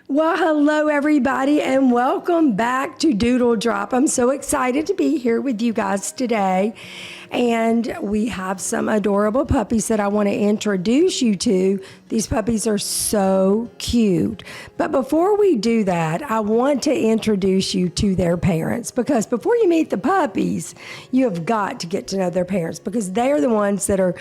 Well, hello, everybody, and welcome back to Doodle Drop. I'm so excited to be here with you guys today. And we have some adorable puppies that I want to introduce you to. These puppies are so cute. But before we do that, I want to introduce you to their parents, because before you meet the puppies, you have got to get to know their parents, because they are the ones that are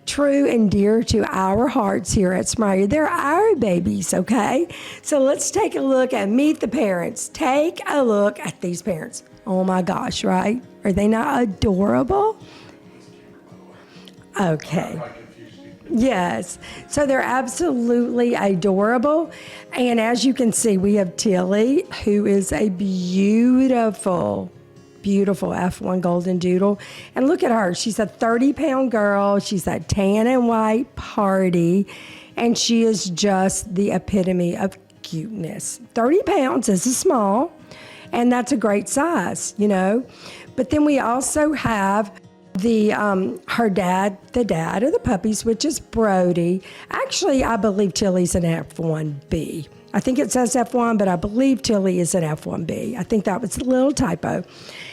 true and dear to our hearts here at Smeraglia. They're our babies, okay? So let's take a look and meet the parents. Take a look at these parents. Oh my gosh, right? Are they not adorable? Okay. Yes. So they're absolutely adorable. And as you can see, we have Tilly, who is a beautiful F1 Goldendoodle. And look at her. She's a 30-pound girl. She's a tan and white party. And she is just the epitome of cuteness. 30 pounds is small, and that's a great size, you know. But then we also have the dad of the puppies, which is Brody. Actually, I believe Tilly's an F1B. I think it says F1, but I believe Tilly is an F1B. I think that was a little typo.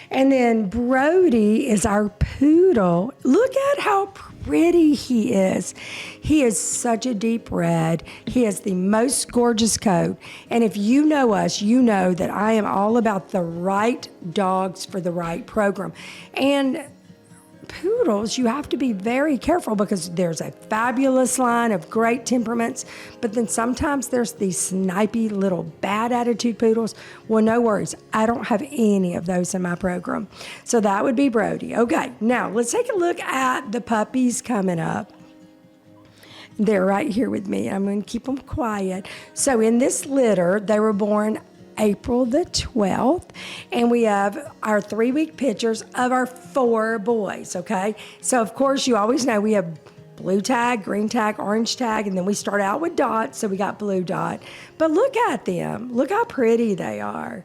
And then Brody is our poodle. Look at how pretty he is. He is such a deep red. He has the most gorgeous coat. And if you know us, you know that I am all about the right dogs for the right program. And poodles, you have to be very careful, because there's a fabulous line of great temperaments, but then sometimes there's these snipey little bad attitude poodles. Well, no worries. I don't have any of those in my program. So that would be Brody. Okay, now let's take a look at the puppies coming up. They're right here with me. I'm going to keep them quiet. So in this litter, they were born April the 12th, and we have our 3-week pictures of our 4 boys, okay? So, of course, you always know we have blue tag, green tag, orange tag, and then we start out with dots, so we got blue dot. But look at them. Look how pretty they are.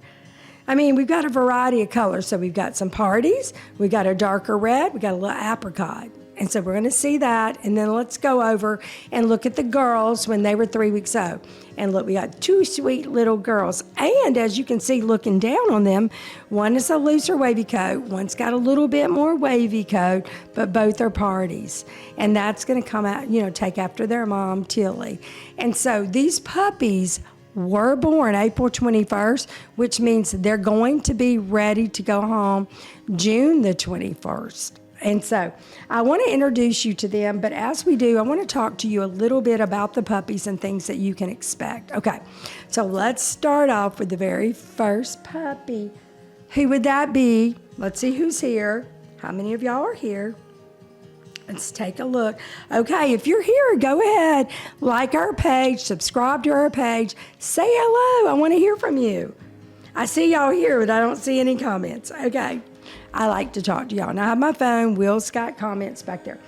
I mean, we've got a variety of colors. So we've got some parties, we got a darker red, we got a little apricot. And so we're going to see that, and then let's go over and look at the girls when they were 3 weeks old. And look, we got 2 sweet little girls. And as you can see, looking down on them, one is a looser wavy coat, one's got a little bit more wavy coat, but both are parties. And that's going to come out, you know, take after their mom, Tilly. And so these puppies were born April 21st, which means they're going to be ready to go home June the 21st. And so I want to introduce you to them, but as we do, I want to talk to you a little bit about the puppies and things that you can expect. Okay, so let's start off with the very first puppy. Who would that be? Let's see who's here. How many of y'all are here? Let's take a look. Okay, if you're here, go ahead, like our page, subscribe to our page, say hello. I want to hear from you. I see y'all here, but I don't see any comments. Okay. I like to talk to y'all. Now I have my phone. Will's got comments back there.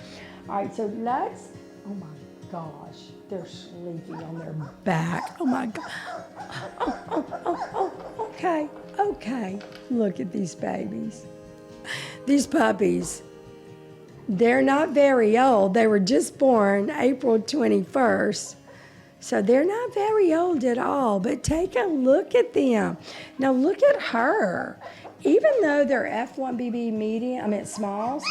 All right, so let's, oh my gosh, they're sleepy on their back. Oh my God. Okay. Look at these babies. These puppies, they're not very old. They were just born April 21st. So they're not very old at all, but take a look at them. Now look at her. Even though they're F1BB medium, smalls.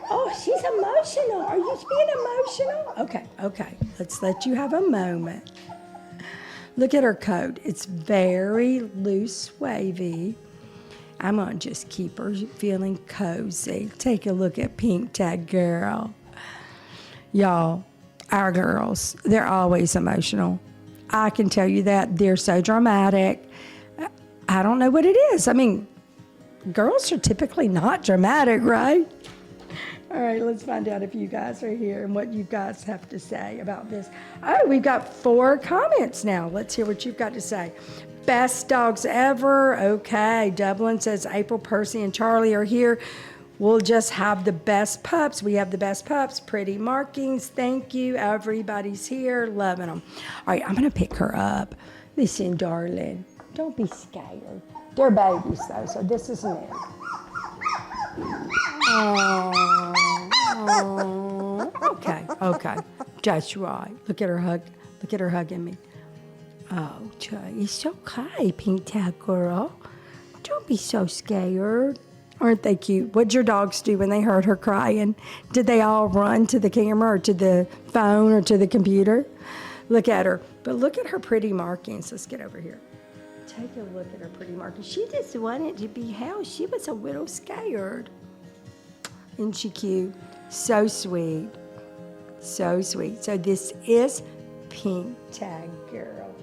Oh, she's emotional. Are you being emotional? Okay. Let's let you have a moment. Look at her coat. It's very loose, wavy. I'm going to just keep her feeling cozy. Take a look at Pink Tag Girl. Y'all, our girls, they're always emotional. I can tell you that. They're so dramatic. I don't know what it is. I mean, girls are typically not dramatic, right? All right, let's find out if you guys are here and what you guys have to say about this. Oh, we've got 4 comments now. Let's hear what you've got to say. Best dogs ever. Okay, Dublin says April, Percy, and Charlie are here. We'll just have the best pups. We have the best pups. Pretty markings. Thank you. Everybody's here. Loving them. All right, I'm going to pick her up. Listen, darling. Don't be scared. They're babies, though, so this is new. Okay. Just right. Look at her hugging me. Oh, Trey, it's okay, Pink Tag Girl. Don't be so scared. Aren't they cute? What'd your dogs do when they heard her crying? Did they all run to the camera or to the phone or to the computer? Look at her. But look at her pretty markings. Let's get over here. Take a look at her pretty markings. She just wanted to be held. She was a little scared. Isn't she cute? So sweet. So sweet. So this is Pink Tag Girl.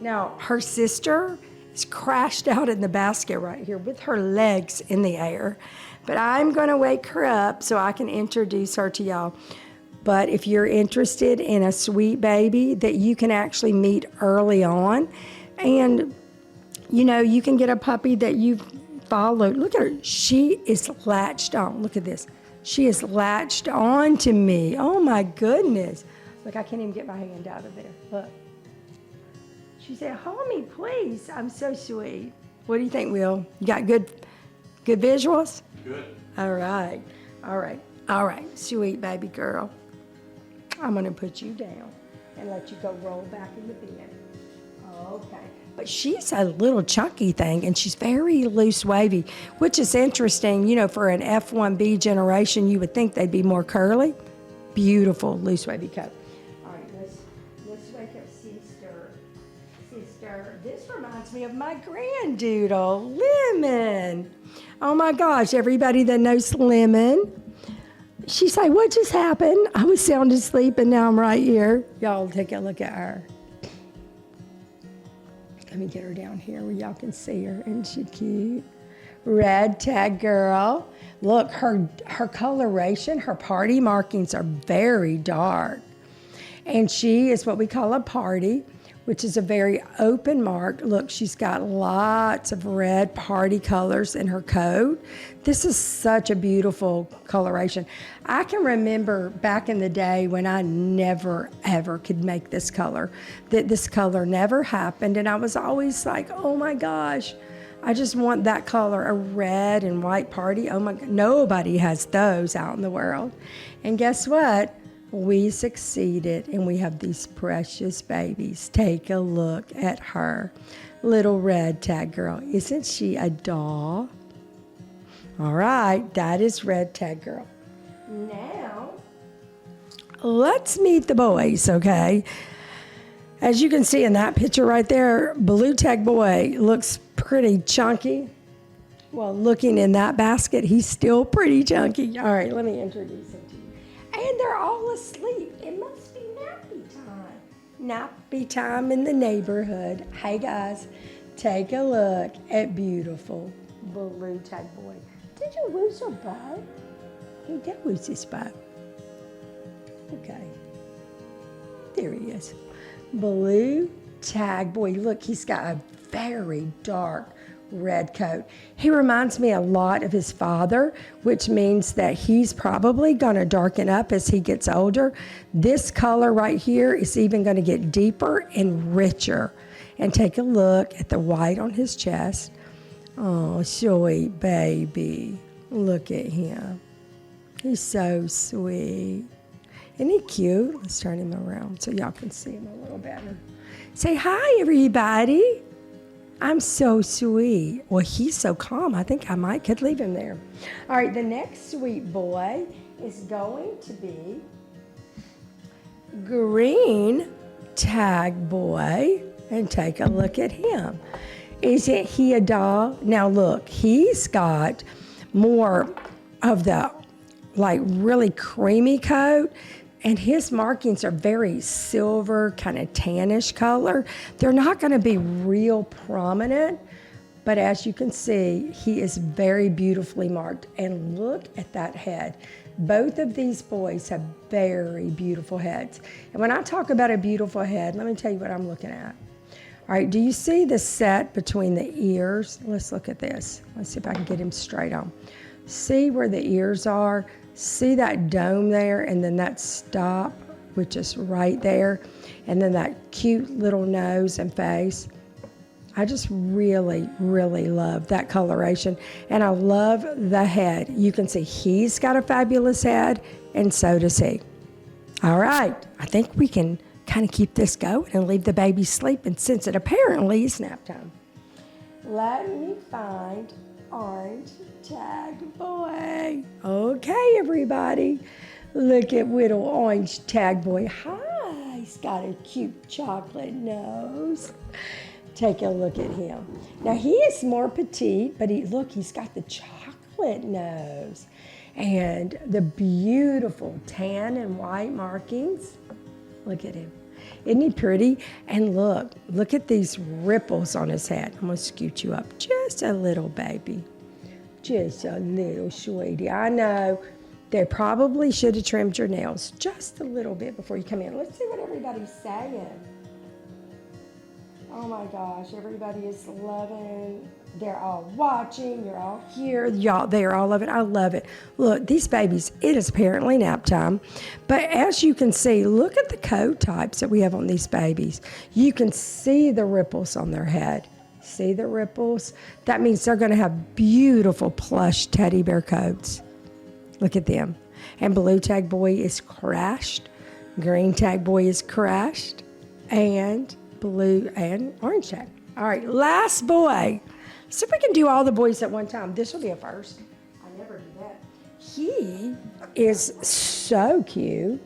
Now, her sister is crashed out in the basket right here with her legs in the air. But I'm going to wake her up so I can introduce her to y'all. But if you're interested in a sweet baby that you can actually meet early on, and, you know, you can get a puppy that you've followed. Look at her. She is latched on. Look at this. She is latched on to me. Oh, my goodness. Look, I can't even get my hand out of there. Look. She said, hold me, please. I'm so sweet. What do you think, Will? You got good visuals? Good. All right. All right. All right. Sweet baby girl. I'm going to put you down and let you go roll back in the bed. Okay. But she's a little chunky thing, and she's very loose wavy, which is interesting. You know, for an F1B generation, you would think they'd be more curly. Beautiful loose wavy coat. All right, let's wake up sister. Sister, this reminds me of my Doodle, Lemon. Oh my gosh, everybody that knows Lemon. She said, what just happened? I was sound asleep and now I'm right here. Y'all take a look at her. Let me get her down here where y'all can see her. Isn't she cute? Red Tag Girl. Look, her coloration, her party markings are very dark. And she is what we call a party, which is a very open mark. Look, she's got lots of red party colors in her coat. This is such a beautiful coloration. I can remember back in the day when I never, ever could make this color, that this color never happened. And I was always like, oh my gosh, I just want that color, a red and white party. Oh my God, nobody has those out in the world. And guess what? We succeeded, and we have these precious babies. Take a look at her, little Red Tag Girl. Isn't she a doll? All right, that is Red Tag Girl. Now, let's meet the boys, okay? As you can see in that picture right there, Blue Tag Boy looks pretty chunky. Well, looking in that basket, he's still pretty chunky. All right, let me introduce him to you. And they're all asleep. It must be nappy time. Nappy time in the neighborhood. Hey guys, take a look at beautiful Blue Tag Boy. Did you lose your bow? He did lose his bow. Okay. There he is. Blue Tag Boy. Look, he's got a very dark red coat. He reminds me a lot of his father, which means that he's probably going to darken up as he gets older. This color right here is even going to get deeper and richer. And take a look at the white on his chest. Oh, sweet baby. Look at him. He's so sweet. Isn't he cute? Let's turn him around so y'all can see him a little better. Say hi, everybody. I'm so sweet. Well, he's so calm. I think I could leave him there. All right, the next sweet boy is going to be Green Tag Boy. And take a look at him. Isn't he a doll? Now look, he's got more of the like really creamy coat. And his markings are very silver, kind of tannish color. They're not going to be real prominent, but as you can see, he is very beautifully marked. And look at that head. Both of these boys have very beautiful heads. And when I talk about a beautiful head, let me tell you what I'm looking at. All right, do you see the set between the ears? Let's look at this. Let's see if I can get him straight on. See where the ears are? See that dome there, and then that stop, which is right there, and then that cute little nose and face. I just really, really love that coloration, and I love the head. You can see he's got a fabulous head, and so does he. All right, I think we can kind of keep this going and leave the baby sleeping since it apparently is nap time. Let me find Orange Tag Boy. Okay, everybody. Look at little Orange Tag Boy. Hi, he's got a cute chocolate nose. Take a look at him. Now, he is more petite, but look, he's got the chocolate nose and the beautiful tan and white markings. Look at him. Isn't he pretty? And look at these ripples on his head. I'm going to scoot you up just a little, baby. Just a little, sweetie. I know they probably should have trimmed your nails just a little bit before you come in. Let's see what everybody's saying. Oh my gosh, everybody is loving. They're all watching. You're all here. Y'all, they're all loving. I love it. Look, these babies, it is apparently nap time. But as you can see, look at the coat types that we have on these babies. You can see the ripples on their head. See the ripples? That means they're going to have beautiful plush teddy bear coats. Look at them. And blue tag boy is crashed. Green tag boy is crashed. And blue and orange tag. All right, last boy. See if we can do all the boys at one time. This will be a first. I never do that. He is so cute.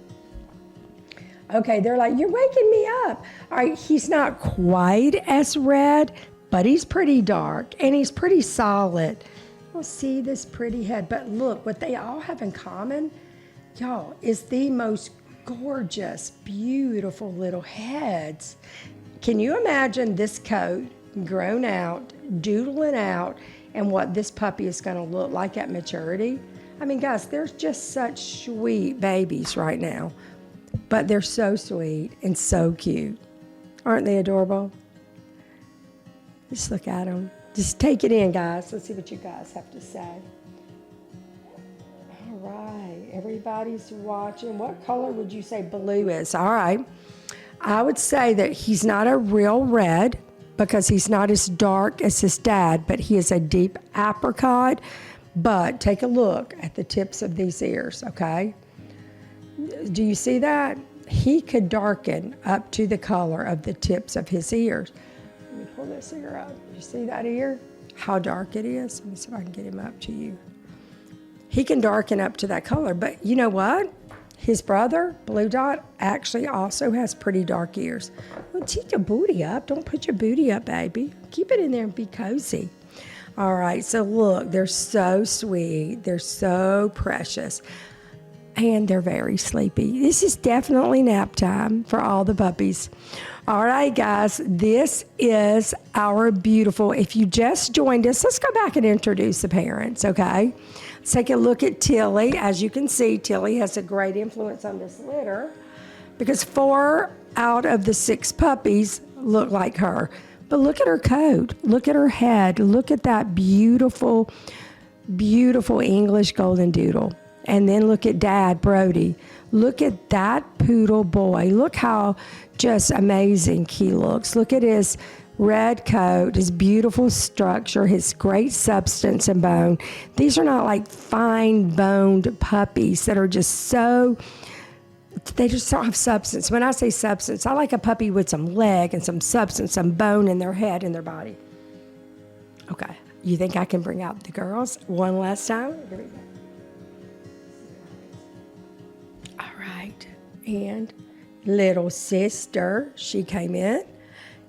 Okay, they're like, you're waking me up. All right, he's not quite as red, but he's pretty dark and he's pretty solid. We'll see this pretty head. But look, what they all have in common, y'all, is the most gorgeous, beautiful little heads. Can you imagine this coat grown out, doodling out, and what this puppy is going to look like at maturity? I mean, guys, they're just such sweet babies right now, but they're so sweet and so cute. Aren't they adorable? Just look at them. Just take it in, guys. Let's see what you guys have to say. All right, everybody's watching. What color would you say blue is? All right. I would say that he's not a real red because he's not as dark as his dad, but he is a deep apricot. But take a look at the tips of these ears, okay? Do you see that? He could darken up to the color of the tips of his ears. Let me pull this ear up. You see that ear? How dark it is? Let me see if I can get him up to you. He can darken up to that color, but you know what? His brother, Blue Dot, actually also has pretty dark ears. Well, take your booty up. Don't put your booty up, baby. Keep it in there and be cozy. All right, so look, they're so sweet. They're so precious. And they're very sleepy. This is definitely nap time for all the puppies. All right, guys, this is our beautiful, if you just joined us, let's go back and introduce the parents, okay? Let's take a look at Tilly. As you can see, Tilly has a great influence on this litter because 4 out of the 6 puppies look like her. But look at her coat. Look at her head. Look at that beautiful, beautiful English Goldendoodle. And then look at Dad, Brody. Look at that poodle boy. Look how just amazing he looks. Look at his red coat, his beautiful structure, his great substance and bone. These are not like fine-boned puppies that are just so, they just don't have substance. When I say substance, I like a puppy with some leg and some substance, some bone in their head and their body. Okay, you think I can bring out the girls one last time? Here we go. All right, and little sister, she came in.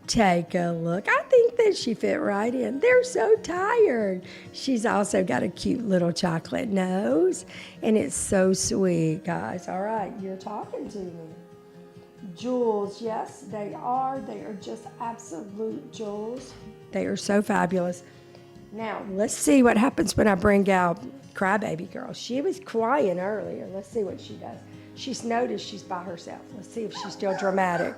Take a look. I think that she fit right in. They're so tired. She's also got a cute little chocolate nose, and it's so sweet, guys. All right, you're talking to me. Jewels, yes, they are. They are just absolute jewels. They are so fabulous. Now, let's see what happens when I bring out Crybaby Girl. She was crying earlier. Let's see what she does. She's noticed she's by herself. Let's see if she's still dramatic.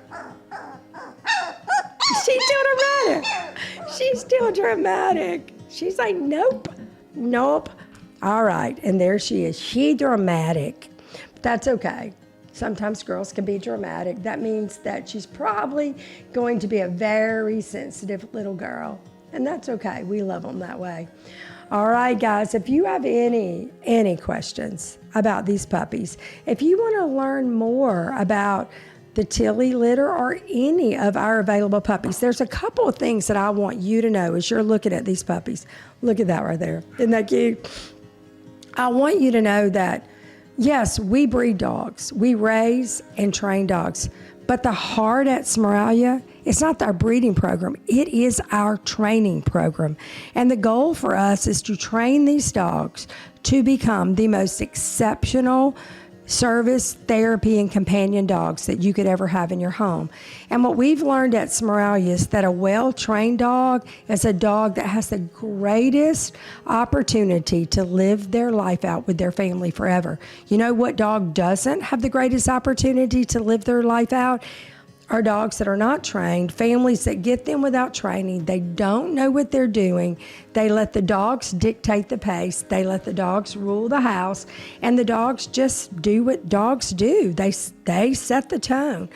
She's still dramatic. She's still dramatic. She's like, nope, nope. All right, and there she is. She dramatic. But that's okay. Sometimes girls can be dramatic. That means that she's probably going to be a very sensitive little girl. And that's okay. We love them that way. All right, guys, if you have any questions about these puppies, if you want to learn more about the Tilly litter or any of our available puppies, there's a couple of things that I want you to know as you're looking at these puppies. Look at that right there. Isn't that cute? I want you to know that, yes, we breed dogs. We raise and train dogs. But the heart at Smeraglia, it's not our breeding program. It is our training program. And the goal for us is to train these dogs to become the most exceptional service, therapy, and companion dogs that you could ever have in your home. And what we've learned at Smeraglia is that a well-trained dog is a dog that has the greatest opportunity to live their life out with their family forever. You know what dog doesn't have the greatest opportunity to live their life out? Are dogs that are not trained, families that get them without training. They don't know what they're doing. They let the dogs dictate the pace. They let the dogs rule the house, and the dogs just do what dogs do. They set the tone.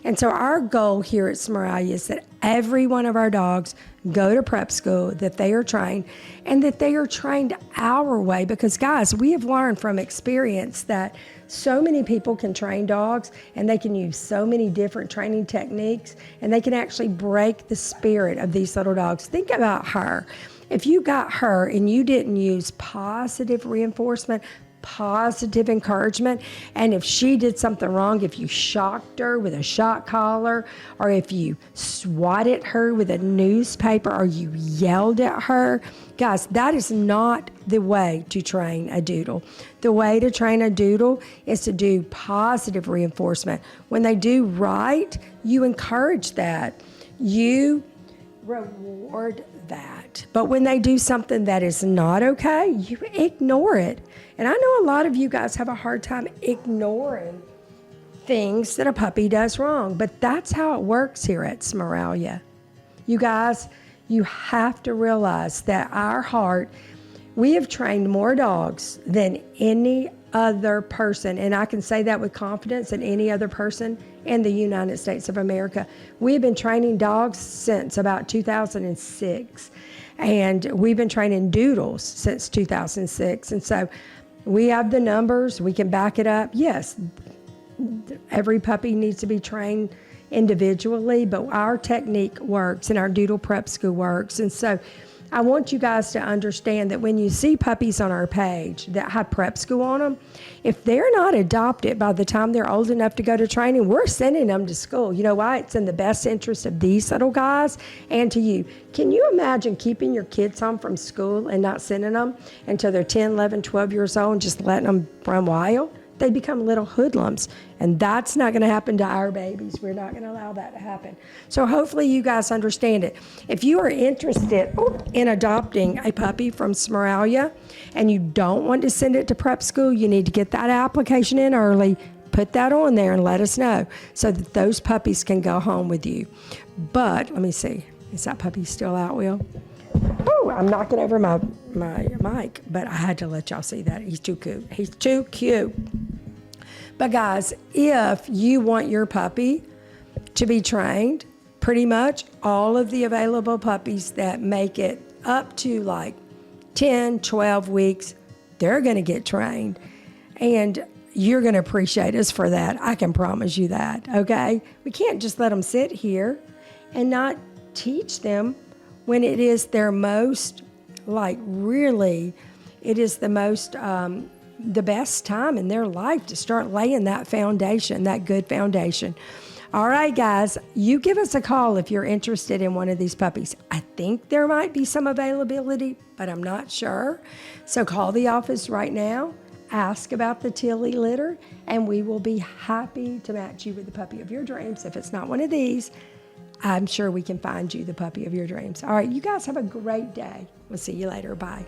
And so our goal here at Smeraglia is that every one of our dogs go to prep school, that they are trained, and that they are trained our way. Because, guys, we have learned from experience that so many people can train dogs, and they can use so many different training techniques, and they can actually break the spirit of these little dogs. Think about her. If you got her and you didn't use positive reinforcement, positive encouragement, and if she did something wrong, if you shocked her with a shock collar, or if you swatted her with a newspaper, or you yelled at her, guys, that is not the way to train a doodle. The way to train a doodle is to do positive reinforcement. When they do right, you encourage that. You reward that. But when they do something that is not okay, you ignore it. And I know a lot of you guys have a hard time ignoring things that a puppy does wrong, but that's how it works here at Smeraglia. You guys, you have to realize that our heart, we have trained more dogs than any other person, and I can say that with confidence, than any other person in the United States of America. We've been training dogs since about 2006, and we've been training doodles since 2006, and so we have the numbers, we can back it up. Yes, every puppy needs to be trained individually, but our technique works and our doodle prep school works. And so I want you guys to understand that when you see puppies on our page that have prep school on them, if they're not adopted by the time they're old enough to go to training, we're sending them to school. You know why? It's in the best interest of these little guys and to you. Can you imagine keeping your kids home from school and not sending them until they're 10, 11, 12 years old and just letting them run wild? They become little hoodlums, and that's not going to happen to our babies. We're not going to allow that to happen. So hopefully you guys understand it. If you are interested in adopting a puppy from Smeraglia and you don't want to send it to prep school, you need to get that application in early, put that on there, and let us know so that those puppies can go home with you. But let me see. Is that puppy still out, Will? Oh, I'm knocking over my mic, but I had to let y'all see that. He's too cute. He's too cute. But guys, if you want your puppy to be trained, pretty much all of the available puppies that make it up to like 10, 12 weeks, they're going to get trained. And you're going to appreciate us for that. I can promise you that, okay? We can't just let them sit here and not teach them when it is their most, like really, it is the most, the best time in their life to start laying that foundation, that good foundation. All right, guys, you give us a call if you're interested in one of these puppies. I think there might be some availability, but I'm not sure. So call the office right now, ask about the Tilly litter, and we will be happy to match you with the puppy of your dreams. If it's not one of these, I'm sure we can find you the puppy of your dreams. All right, you guys have a great day. We'll see you later. Bye.